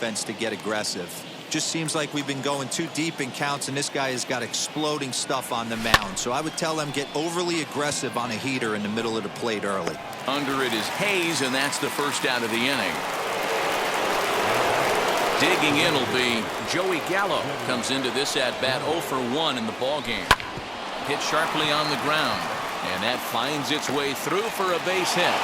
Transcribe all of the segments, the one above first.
offense to get aggressive. Just seems like we've been going too deep in counts, and this guy has got exploding stuff on the mound. So I would tell him get overly aggressive on a heater in the middle of the plate early. Under it is Hayes, and that's the first out of the inning. Digging in will be Joey Gallo. Comes into this at bat 0 for 1 in the ball game. Hit sharply on the ground, and that finds its way through for a base hit.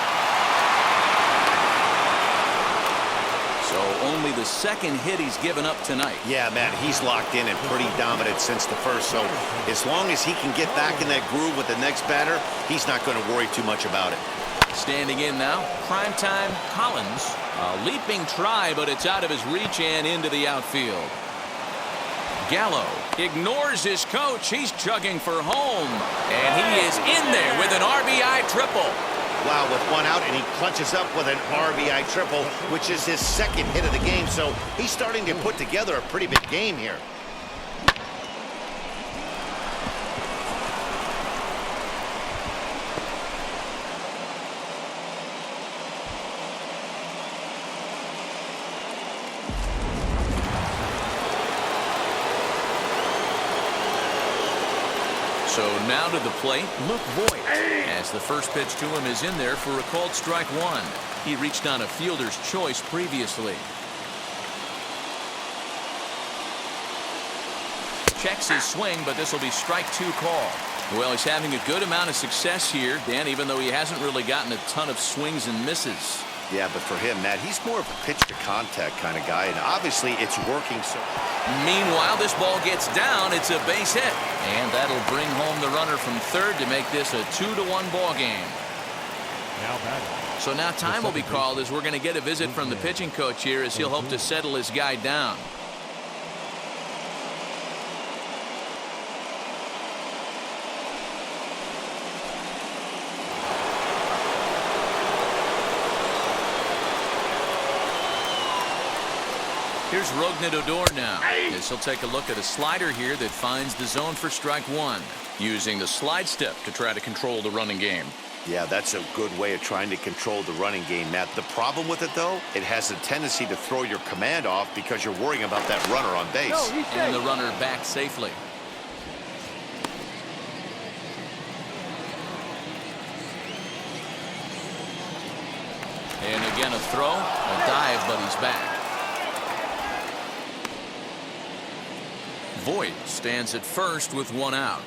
So only the second hit he's given up tonight. Yeah, Matt, he's locked in and pretty dominant since the first. So as long as he can get back in that groove with the next batter, he's not going to worry too much about it. Standing in now, primetime Collins. A leaping try, but it's out of his reach and into the outfield. Gallo ignores his coach. He's chugging for home, and he is in there with an RBI triple. Wow, with one out, and he clutches up with an RBI triple, which is his second hit of the game. So he's starting to put together a pretty big game here. So now to the plate, Luke Voigt, as the first pitch to him is in there for a called strike one. He reached on a fielder's choice previously. Checks his swing, but this will be strike two call. Well, he's having a good amount of success here, Dan, even though he hasn't really gotten a ton of swings and misses. Yeah, but for him, Matt, he's more of a pitch to contact kind of guy, and obviously it's working. So meanwhile, this ball gets down. It's a base hit, and that'll bring home the runner from third to make this a 2-1 ball game. So now time will be called as we're going to get a visit from the pitching coach here as he'll hope to settle his guy down. Here's Rognadodor now, as he'll take a look at a slider here that finds the zone for strike one, using the slide step to try to control the running game. Yeah, that's a good way of trying to control the running game, Matt. The problem with it, though, it has a tendency to throw your command off because you're worrying about that runner on base. And the runner back safely. And again a throw, a dive, but he's back. Voigt stands at first with one out.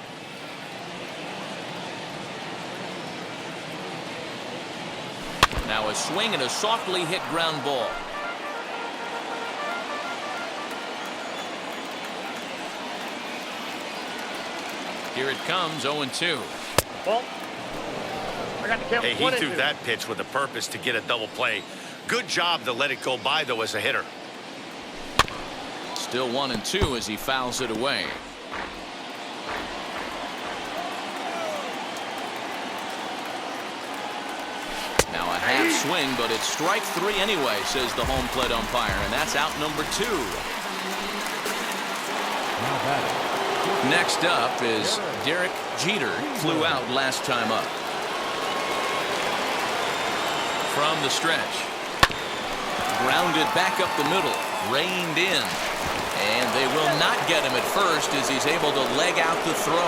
Now a swing and a softly hit ground ball. Here it comes, 0-2. Well, I got the count. Hey, he threw that pitch with a purpose to get a double play. Good job to let it go by, though, as a hitter. Still 1-2 as he fouls it away. Now a half swing, but it's strike three anyway, says the home plate umpire, and that's out number two. Next up is Derek Jeter, flew out last time up. From the stretch. Grounded back up the middle, reined in. And they will not get him at first as he's able to leg out the throw.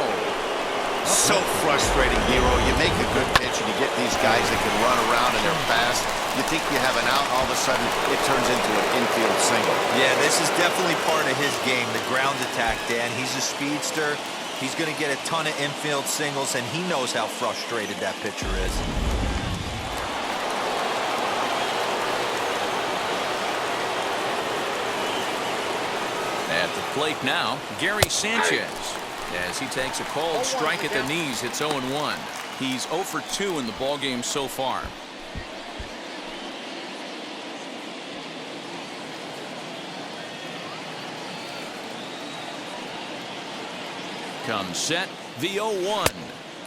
So frustrating, Hero. You make a good pitch and you get these guys that can run around and they're fast. You think you have an out, all of a sudden it turns into an infield single. Yeah, this is definitely part of his game, the ground attack, Dan. He's a speedster. He's going to get a ton of infield singles, and he knows how frustrated that pitcher is. At the plate now, Gary Sanchez, as he takes a called strike at the knees. It's 0-1. He's 0 for 2 in the ballgame so far. Comes set, the 0-1.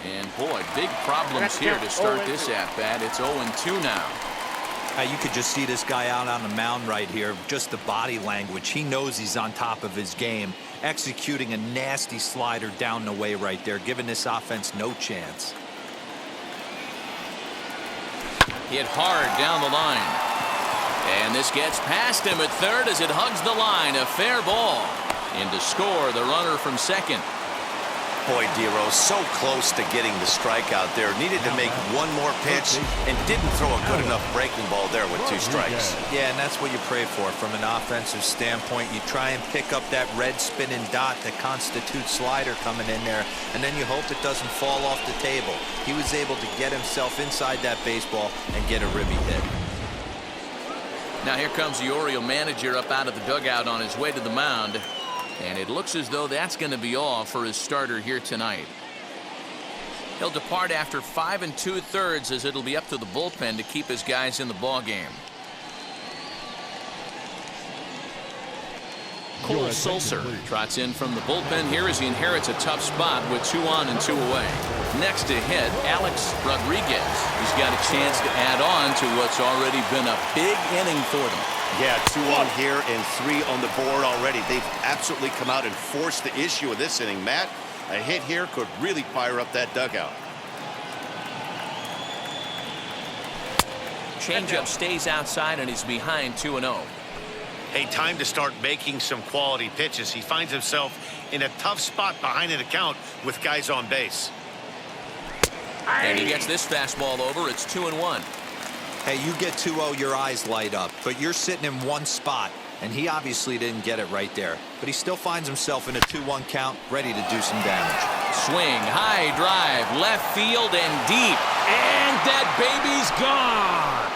And boy, big problems here to start this at bat. It's 0-2 now. You could just see this guy out on the mound right here. Just the body language. He knows he's on top of his game. Executing a nasty slider down the way right there, giving this offense no chance. Hit hard down the line. And this gets past him at third as it hugs the line. A fair ball. In to score the runner from second. Boy, Dero, so close to getting the strikeout there. Needed to make one more pitch and didn't throw a good enough breaking ball there with 2 strikes. Yeah, and that's what you pray for from an offensive standpoint. You try and pick up that red spinning dot that constitutes slider coming in there, and then you hope it doesn't fall off the table. He was able to get himself inside that baseball and get a ribby hit. Now here comes the Oriole manager up out of the dugout on his way to the mound. And it looks as though that's going to be all for his starter here tonight. He'll depart after 5 2/3 as it'll be up to the bullpen to keep his guys in the ball game. Cole Sulser trots in from the bullpen here as he inherits a tough spot with 2 on and 2 away. Next to hit, Alex Rodriguez. He's got a chance to add on to what's already been a big inning for them. Yeah, 2 on here and 3 on the board already. They've absolutely come out and forced the issue of this inning. Matt, a hit here could really fire up that dugout. Changeup stays outside and he's behind 2-0. Hey, time to start making some quality pitches. He finds himself in a tough spot behind an account with guys on base. And he gets this fastball over. It's 2-1. Hey, you get 2-0, your eyes light up, but you're sitting in one spot, and he obviously didn't get it right there. But he still finds himself in a 2-1 count, ready to do some damage. Swing, high drive, left field and deep. And that baby's gone.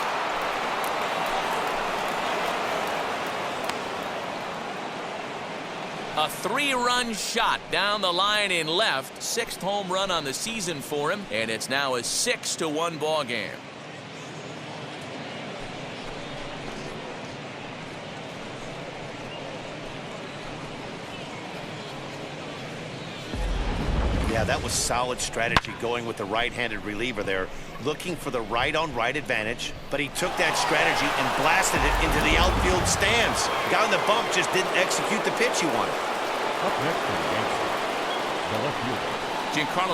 A 3-run shot down the line in left. 6th home run on the season for him, and it's now a 6-1 ball game. Yeah, that was solid strategy going with the right-handed reliever there, looking for the right-on-right advantage, but he took that strategy and blasted it into the outfield stands. Guy on the bump just didn't execute the pitch he wanted. Up next, the left fielder, Giancarlo